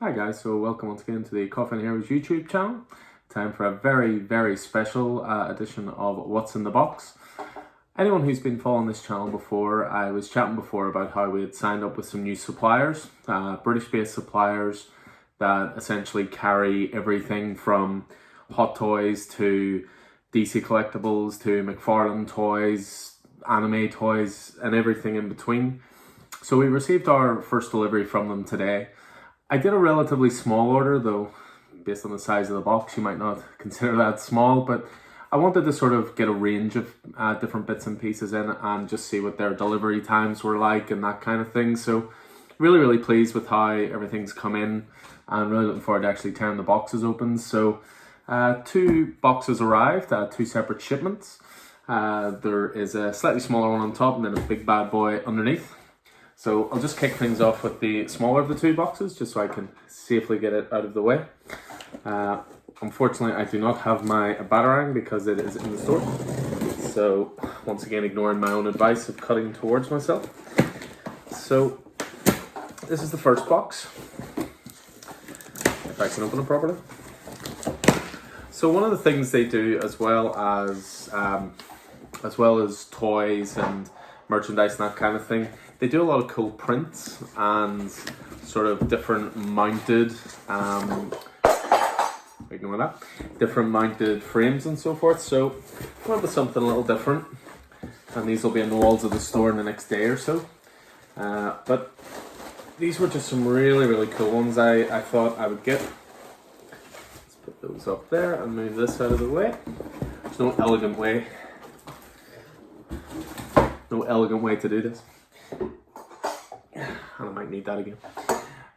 Hi guys, so welcome once again to the Coffin Heroes YouTube channel. Time for a very special edition of What's in the Box. Anyone who's been following this channel before, I was chatting before about how we had signed up with some new suppliers, British-based suppliers that essentially carry everything from Hot Toys to DC Collectibles to McFarlane Toys, anime toys and everything in between. So we received our first delivery from them today. I did a relatively small order, though based on the size of the box you might not consider that small, but I wanted to sort of get a range of different bits and pieces in and just see what their delivery times were like and that kind of thing. So really pleased with how everything's come in and really looking forward to actually tearing the boxes open. So two boxes arrived, two separate shipments. There is a slightly smaller one on top and then a big bad boy underneath. So I'll just kick things off with the smaller of the two boxes just so I can safely get it out of the way. Unfortunately, I do not have my Batarang because it is in the store. So once again, ignoring my own advice of cutting towards myself. So this is the first box, if I can open it properly. So one of the things they do as well as toys and merchandise and that kind of thing, they do a lot of cool prints and sort of different mounted ignore that, different mounted frames and so forth. So I went with something a little different, and these will be on the walls of the store in the next day or so. But these were just some really cool ones I thought I would get. Let's put those up there and move this out of the way. There's no elegant way to do this. And I might need that again.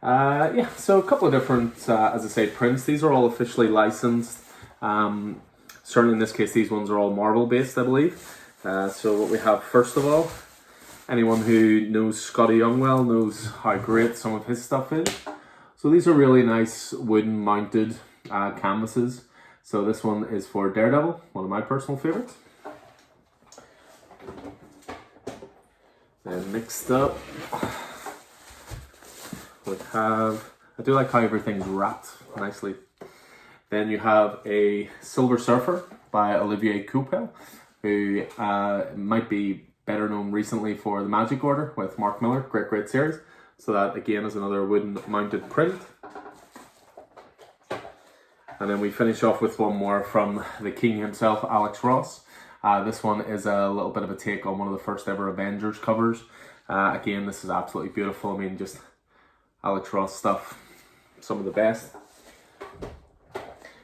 Yeah, so a couple of different, as I say, prints. These are all officially licensed. Certainly in this case, these ones are all Marvel based, I believe. So what we have first of all, anyone who knows Scotty Youngwell knows how great some of his stuff is. So these are really nice wooden mounted canvases. So this one is for Daredevil, one of my personal favorites. Then next up, we have, I do like how everything's wrapped nicely. Then you have a Silver Surfer by Olivier Coipel, who might be better known recently for the Magic Order with Mark Millar, great series. So that again is another wooden mounted print. And then we finish off with one more from the King himself, Alex Ross. This one is a little bit of a take on one of the first ever Avengers covers. Again, this is absolutely beautiful. I mean, just Alex Ross stuff, some of the best.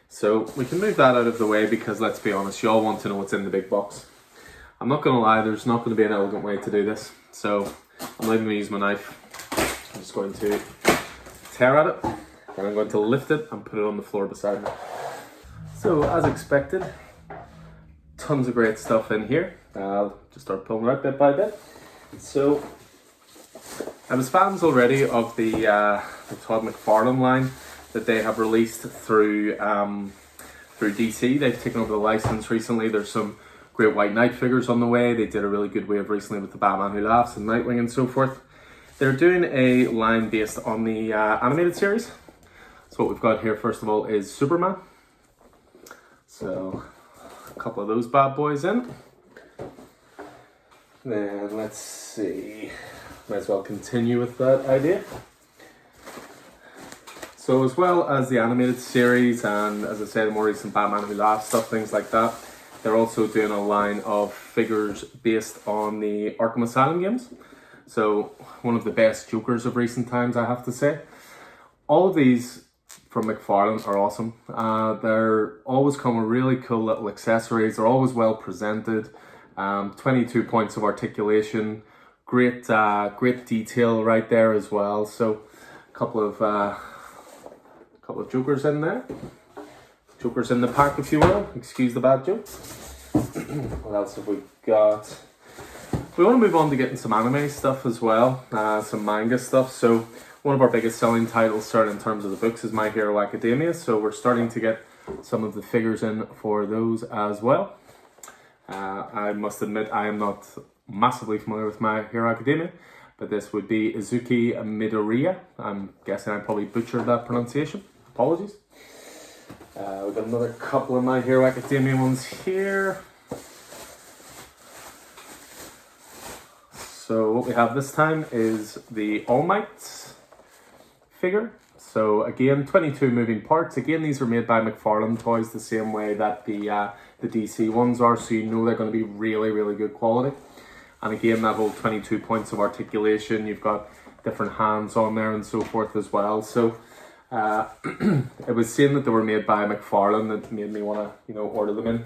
So we can move that out of the way because let's be honest, you all want to know what's in the big box. I'm not going to lie, there's not going to be an elegant way to do this. So I'm not even going to use my knife. I'm just going to tear at it, and I'm going to lift it and put it on the floor beside me. So as expected, tons of great stuff in here. I'll just start pulling it out bit by bit. So I was fans already of the Todd McFarlane line that they have released through DC. They've taken over the license recently. There's some great White Knight figures on the way. They did a really good wave recently with the Batman Who Laughs and Nightwing and so forth. They're doing a line based on the animated series. So what we've got here first of all is Superman. So a couple of those bad boys in. Then let's see, might as well continue with that idea. So as well as the animated series and, as I said, the more recent Batman Who Laughs stuff, things like that, they're also doing a line of figures based on the Arkham Asylum games. So one of the best Jokers of recent times, I have to say. All of these from McFarlane are awesome. They're always come with really cool little accessories. They're always well presented. 22 points of articulation. Great detail right there as well. So a couple of Jokers in there. Jokers in the pack, if you will. Excuse the bad joke. What else have we got? We want to move on to getting some anime stuff as well. Some manga stuff. So one of our biggest selling titles, certainly in terms of the books, is My Hero Academia. So we're starting to get some of the figures in for those as well. I must admit I am not massively familiar with My Hero Academia, but this would be Izuki Midoriya. I'm guessing I probably butchered that pronunciation. Apologies. We've got another couple of My Hero Academia ones here. So what we have this time is the All Might figure. So again, 22 moving parts. Again, these are made by McFarlane Toys the same way that the DC ones are, so you know they're going to be really, really good quality. And again, that whole 22 points of articulation, you've got different hands on there and so forth as well. So it was saying that they were made by McFarlane that made me want to, you know, order them in.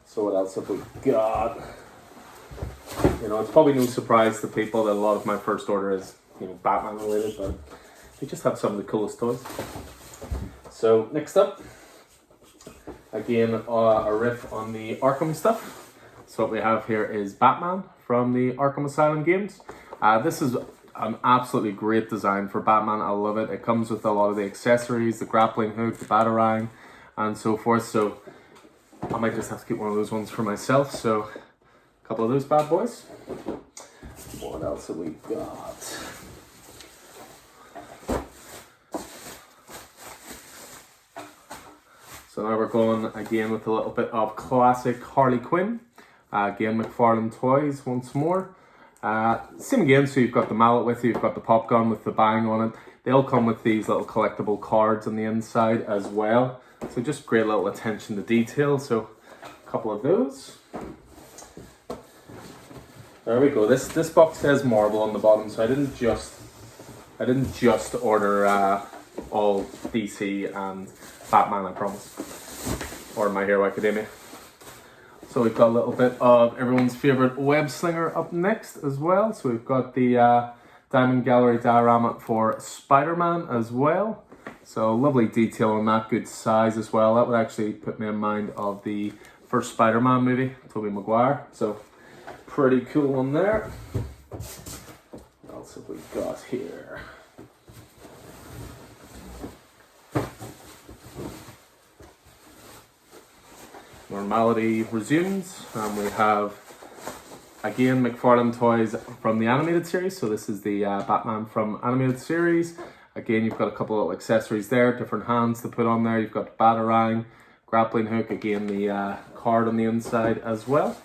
So what else have we got? You know, it's probably no surprise to people that a lot of my first order is, you know, Batman related, but they just have some of the coolest toys. So next up, again, a riff on the Arkham stuff. So what we have here is Batman from the Arkham Asylum games. This is an absolutely great design for Batman. I love it. It comes with a lot of the accessories, the grappling hook, the Batarang, and so forth. So I might just have to get one of those ones for myself. So a couple of those bad boys. What else have we got? So now we're going again with a little bit of classic Harley Quinn. Again, McFarlane Toys once more. Same again, so you've got the mallet with you, you've got the pop gun with the bang on it. They all come with these little collectible cards on the inside as well. So just great little attention to detail. So a couple of those. There we go. This box says Marvel on the bottom, so I didn't just order all DC and Batman, I promise, or My Hero Academia. So we've got a little bit of everyone's favorite web slinger up next as well. So we've got the Diamond Gallery diorama for Spider-Man as well. So lovely detail on that, good size as well. That would actually put me in mind of the first Spider-Man movie, Tobey Maguire. So pretty cool one there. What else have we got here? Normality resumes, and we have again McFarlane Toys from the animated series. So this is the Batman from animated series. Again, you've got a couple of accessories there, different hands to put on there. You've got the Batarang, grappling hook, again the card on the inside as well.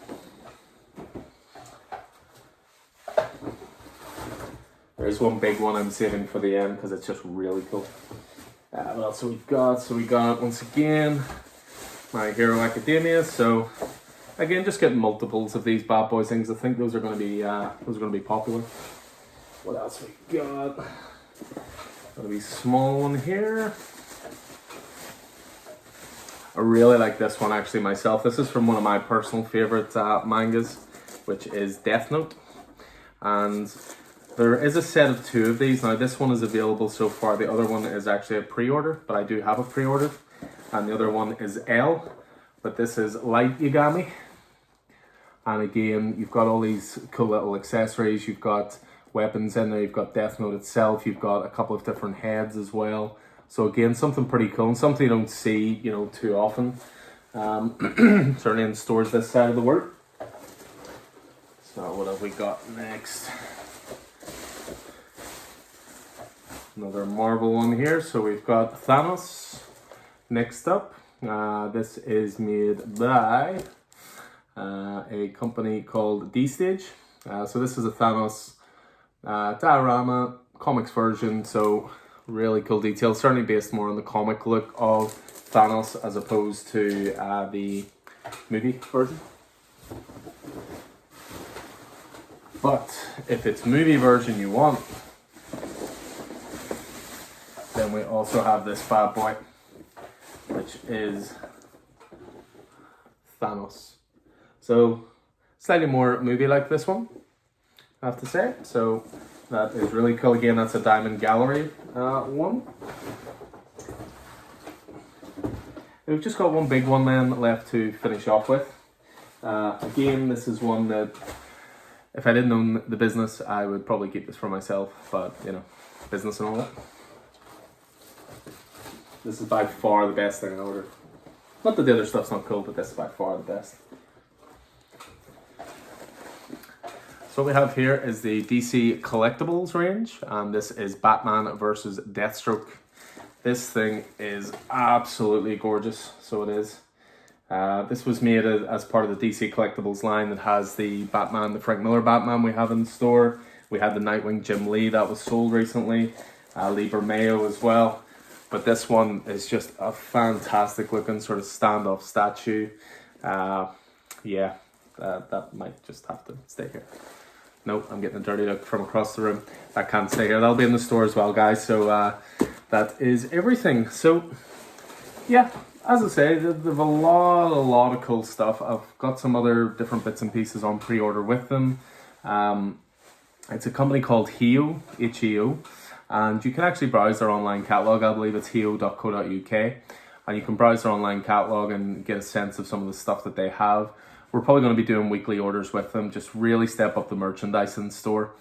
There's one big one I'm saving for the end because it's just really cool. What else have we got? So we got, once again, My Hero Academia. So again, just getting multiples of these bad boy things. I think those are going to be popular. What else we got? Got a wee small one here. I really like this one actually myself. This is from one of my personal favorite mangas, which is Death Note, and there is a set of 2 of these. Now this one is available so far. The other one is actually a pre-order, but I do have a pre-order. And the other one is L, but this is Light Yagami. And again, you've got all these cool little accessories. You've got weapons in there. You've got Death Note itself. You've got a couple of different heads as well. So again, something pretty cool and something you don't see, you know, too often. Certainly in stores this side of the world. So what have we got next? Another Marvel one here. So we've got Thanos. Next up, this is made by a company called D-Stage. So this is a Thanos diorama comics version, so really cool details, certainly based more on the comic look of Thanos as opposed to the movie version. But if it's movie version you want, then we also have this bad boy, which is Thanos. So slightly more movie like this one, I have to say. So that is really cool. Again, that's a Diamond Gallery one. We've just got one big one then left to finish off with. Again, this is one that if I didn't own the business, I would probably keep this for myself, but you know, business and all that. This is by far the best thing I ordered. Not that the other stuff's not cool, but this is by far the best. So what we have here is the DC Collectibles range, and this is Batman versus Deathstroke. This thing is absolutely gorgeous, so it is. This was made as part of the DC Collectibles line that has the Batman, the Frank Miller Batman we have in store. We had the Nightwing Jim Lee that was sold recently, Lee Bermeo as well. But this one is just a fantastic looking sort of standoff statue. Yeah, that might just have to stay here. Nope, I'm getting a dirty look from across the room. That can't stay here. That'll be in the store as well, guys. So that is everything. So yeah, as I say, they've a lot of cool stuff. I've got some other different bits and pieces on pre-order with them. It's a company called Heo, H-E-O, and you can actually browse their online catalogue. I believe it's heo.co.uk, and you can browse their online catalogue and get a sense of some of the stuff that they have. We're probably going to be doing weekly orders with them, just really step up the merchandise in store.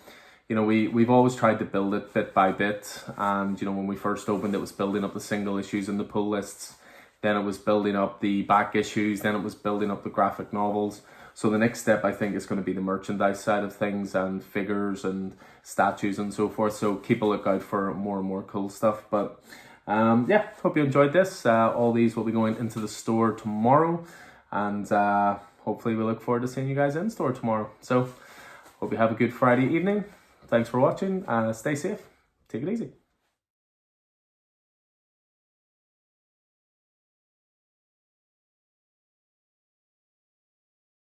You know, we've always tried to build it bit by bit, and you know, when we first opened, it was building up the single issues and the pull lists. Then it was building up the back issues. Then it was building up the graphic novels. So the next step, I think, is going to be the merchandise side of things and figures and statues and so forth. So keep a lookout for more and more cool stuff. But yeah, hope you enjoyed this. All these will be going into the store tomorrow, and hopefully we look forward to seeing you guys in store tomorrow. So hope you have a good Friday evening. Thanks for watching. Stay safe. Take it easy.